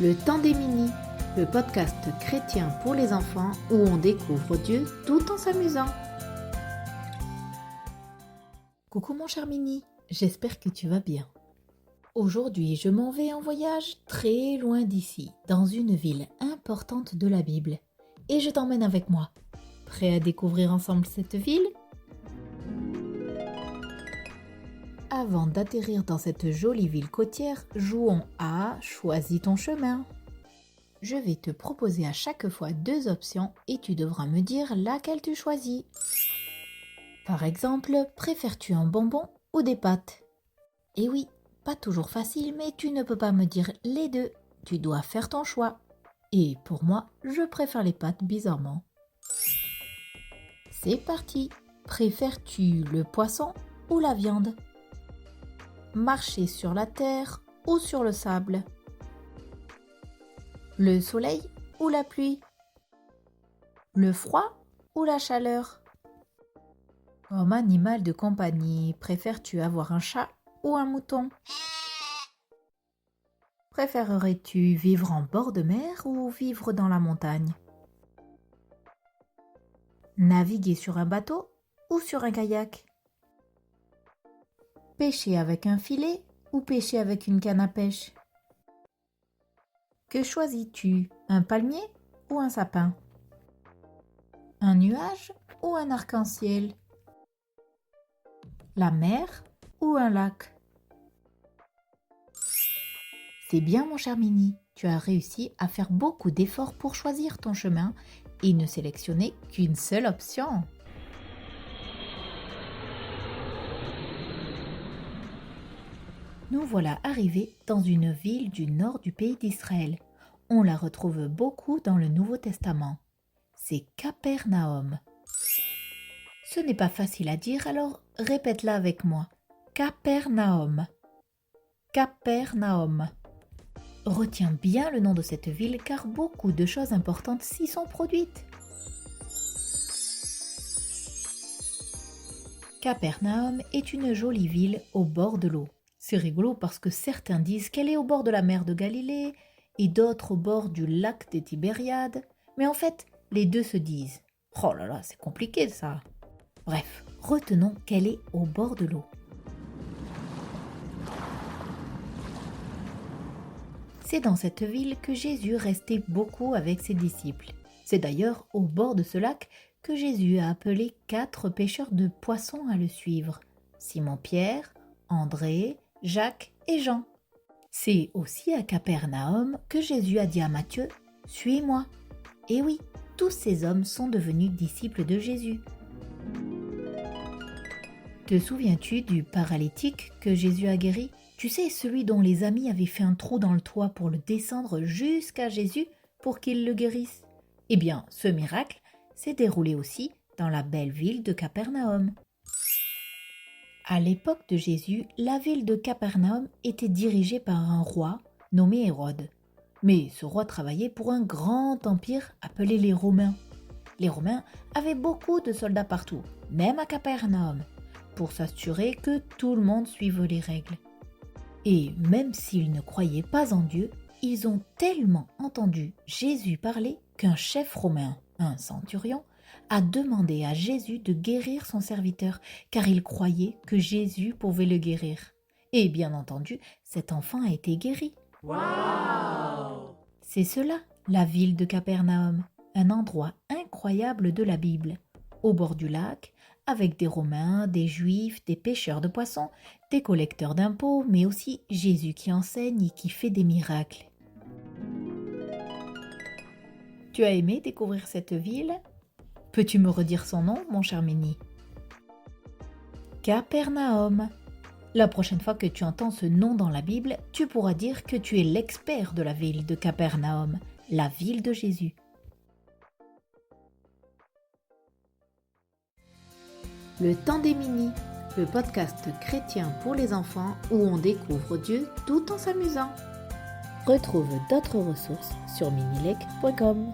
Le temps des minis, le podcast chrétien pour les enfants où on découvre Dieu tout en s'amusant. Coucou mon cher mini, j'espère que tu vas bien. Aujourd'hui, je m'en vais en voyage très loin d'ici, dans une ville importante de la Bible. Et je t'emmène avec moi. Prêt à découvrir ensemble cette ville ? Avant d'atterrir dans cette jolie ville côtière, jouons à Choisis ton chemin. Je vais te proposer à chaque fois 2 options et tu devras me dire laquelle tu choisis. Par exemple, préfères-tu un bonbon ou des pâtes ? Eh oui, pas toujours facile, mais tu ne peux pas me dire les deux. Tu dois faire ton choix. Et pour moi, je préfère les pâtes bizarrement. C'est parti. Préfères-tu le poisson ou la viande ? Marcher sur la terre ou sur le sable ? Le soleil ou la pluie ? Le froid ou la chaleur ? Comme animal de compagnie, préfères-tu avoir un chat ou un mouton ? Préférerais-tu vivre en bord de mer ou vivre dans la montagne ? Naviguer sur un bateau ou sur un kayak ? Pêcher avec un filet ou pêcher avec une canne à pêche ? Que choisis-tu, un palmier ou un sapin ? Un nuage ou un arc-en-ciel ? La mer ou un lac ? C'est bien mon cher Mini, tu as réussi à faire beaucoup d'efforts pour choisir ton chemin et ne sélectionner qu'une seule option. Nous voilà arrivés dans une ville du nord du pays d'Israël. On la retrouve beaucoup dans le Nouveau Testament. C'est Capernaum. Ce n'est pas facile à dire, alors répète-la avec moi. Capernaum. Capernaum. Retiens bien le nom de cette ville car beaucoup de choses importantes s'y sont produites. Capernaum est une jolie ville au bord de l'eau. C'est rigolo parce que certains disent qu'elle est au bord de la mer de Galilée et d'autres au bord du lac des Tibériades, mais en fait, les deux se disent. Oh là là, c'est compliqué ça. Bref, retenons qu'elle est au bord de l'eau. C'est dans cette ville que Jésus restait beaucoup avec ses disciples. C'est d'ailleurs au bord de ce lac que Jésus a appelé 4 pêcheurs de poissons à le suivre. Simon-Pierre, André, Jacques et Jean. C'est aussi à Capernaum que Jésus a dit à Matthieu « Suis-moi ». Et oui, tous ces hommes sont devenus disciples de Jésus. Te souviens-tu du paralytique que Jésus a guéri ? Tu sais, celui dont les amis avaient fait un trou dans le toit pour le descendre jusqu'à Jésus pour qu'il le guérisse ? Eh bien, ce miracle s'est déroulé aussi dans la belle ville de Capernaum. À l'époque de Jésus, la ville de Capernaum était dirigée par un roi nommé Hérode. Mais ce roi travaillait pour un grand empire appelé les Romains. Les Romains avaient beaucoup de soldats partout, même à Capernaum, pour s'assurer que tout le monde suive les règles. Et même s'ils ne croyaient pas en Dieu, ils ont tellement entendu Jésus parler qu'un chef romain, un centurion, a demandé à Jésus de guérir son serviteur, car il croyait que Jésus pouvait le guérir. Et bien entendu, cet enfant a été guéri. Wow ! C'est cela, la ville de Capernaum, un endroit incroyable de la Bible, au bord du lac, avec des Romains, des Juifs, des pêcheurs de poissons, des collecteurs d'impôts, mais aussi Jésus qui enseigne et qui fait des miracles. Tu as aimé découvrir cette ville ? Peux-tu me redire son nom, mon cher Mini ? Capernaum. La prochaine fois que tu entends ce nom dans la Bible, tu pourras dire que tu es l'expert de la ville de Capernaum, la ville de Jésus. Le temps des minis, le podcast chrétien pour les enfants où on découvre Dieu tout en s'amusant. Retrouve d'autres ressources sur minilec.com.